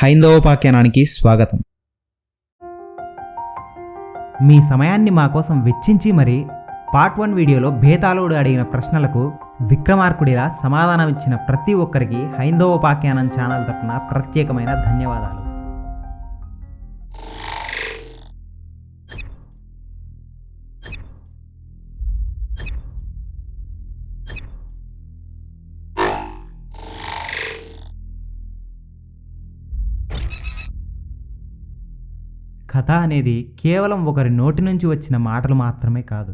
హైందవోపాఖ్యానానికి స్వాగతం. మీ సమయాన్ని మా కోసం వెచ్చించి మరి పార్ట్ 1 వీడియోలో బేతాళుడు అడిగిన ప్రశ్నలకు విక్రమార్కుడిలా సమాధానమిచ్చిన ప్రతి ఒక్కరికి హైందవోపాఖ్యానం ఛానల్ తరపున ప్రత్యేకమైన ధన్యవాదాలు. కథ అనేది కేవలం ఒకరి నోటి నుంచి వచ్చిన మాటలు మాత్రమే కాదు,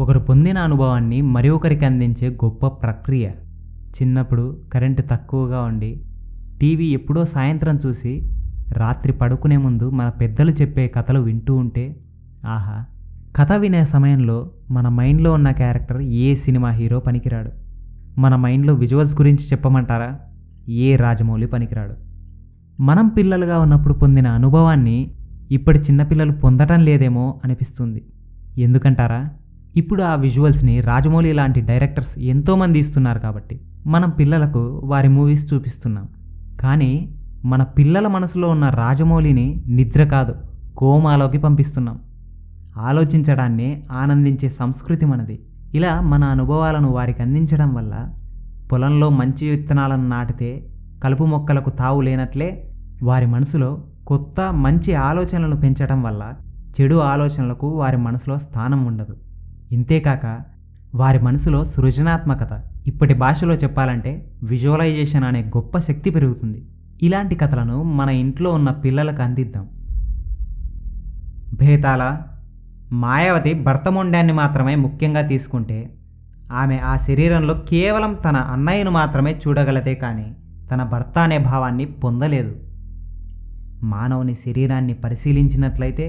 ఒకరు పొందిన అనుభవాన్ని మరి ఒకరికి అందించే గొప్ప ప్రక్రియ. చిన్నప్పుడు కరెంటు తక్కువగా ఉండి టీవీ ఎప్పుడో సాయంత్రం చూసి రాత్రి పడుకునే ముందు మన పెద్దలు చెప్పే కథలు వింటూ ఉంటే ఆహా, కథ వినే సమయంలో మన మైండ్లో ఉన్న క్యారెక్టర్ ఏ సినిమా హీరో పనికిరాడు. మన మైండ్లో విజువల్స్ గురించి చెప్పమంటారా, ఏ రాజమౌళి పనికిరాడు. మనం పిల్లలుగా ఉన్నప్పుడు పొందిన అనుభవాన్ని ఇప్పటి చిన్నపిల్లలు పొందటం లేదేమో అనిపిస్తుంది. ఎందుకంటారా, ఇప్పుడు ఆ విజువల్స్ని రాజమౌళి లాంటి డైరెక్టర్స్ ఎంతోమంది ఇస్తున్నారు కాబట్టి మనం పిల్లలకు వారి మూవీస్ చూపిస్తున్నాం. కానీ మన పిల్లల మనసులో ఉన్న రాజమౌళిని నిద్ర కాదు కోమాలోకి పంపిస్తున్నాం. ఆలోచించడాన్ని ఆనందించే సంస్కృతి మనది. ఇలా మన అనుభవాలను వారికి అందించడం వల్ల పొలంలో మంచి విత్తనాలను నాటితే కలుపు మొక్కలకు తావు లేనట్లే వారి మనసులో కొత్త మంచి ఆలోచనలను పెంచడం వల్ల చెడు ఆలోచనలకు వారి మనసులో స్థానం ఉండదు. ఇంతేకాక వారి మనసులో సృజనాత్మకత, ఇప్పటి భాషలో చెప్పాలంటే విజువలైజేషన్ అనే గొప్ప శక్తి పెరుగుతుంది. ఇలాంటి కథలను మన ఇంట్లో ఉన్న పిల్లలకు అందిద్దాం. భేతాళ, మాయావతి భర్త మొండాన్ని మాత్రమే ముఖ్యంగా తీసుకుంటే ఆమె ఆ శరీరంలో కేవలం తన అన్నయ్యను మాత్రమే చూడగలదే కానీ తన భర్త అనే భావాన్ని పొందలేదు. మానవుని శరీరాన్ని పరిశీలించినట్లయితే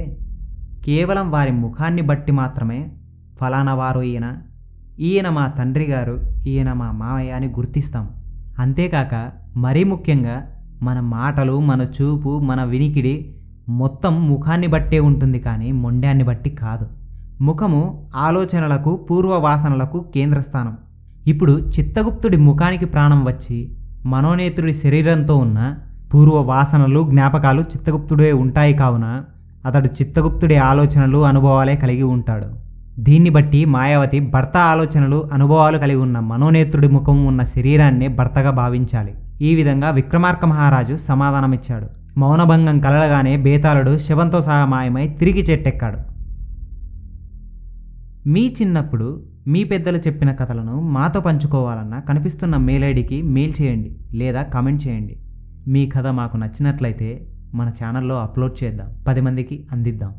కేవలం వారి ముఖాన్ని బట్టి మాత్రమే ఫలానా వారు ఈయన మా తండ్రి గారు, ఈయన మా మామయ్య అని గుర్తిస్తాం. అంతేకాక మరీ ముఖ్యంగా మన మాటలు, మన చూపు, మన వినికిడి మొత్తం ముఖాన్ని బట్టే ఉంటుంది కానీ మొండాన్ని బట్టి కాదు. ముఖము ఆలోచనలకు, పూర్వ వాసనలకు కేంద్రస్థానం. ఇప్పుడు చిత్తగుప్తుడి ముఖానికి ప్రాణం వచ్చి మనోనేత్రుడి శరీరంతో ఉన్న పూర్వ వాసనలు, జ్ఞాపకాలు చిత్తగుప్తుడే ఉంటాయి. కావున అతడు చిత్తగుప్తుడి ఆలోచనలు, అనుభవాలే కలిగి ఉంటాడు. దీన్ని బట్టి మాయావతి భర్త ఆలోచనలు, అనుభవాలు కలిగి ఉన్న మనోనేత్రుడి ముఖం ఉన్న శరీరాన్నే భర్తగా భావించాలి. ఈ విధంగా విక్రమార్క మహారాజు సమాధానమిచ్చాడు. మౌనభంగం కలగగానే బేతాళుడు శవంతో సహా మాయమై తిరిగి చెట్టెక్కాడు. మీ చిన్నప్పుడు మీ పెద్దలు చెప్పిన కథలను మాతో పంచుకోవాలన్నా కనిపిస్తున్న మెయిల్ ఐడికి మెయిల్ చేయండి లేదా కామెంట్ చేయండి. మీ కథ మాకు నచ్చినట్లయితే మన ఛానల్లో అప్లోడ్ చేద్దాం, 10 మందికి అందిద్దాం.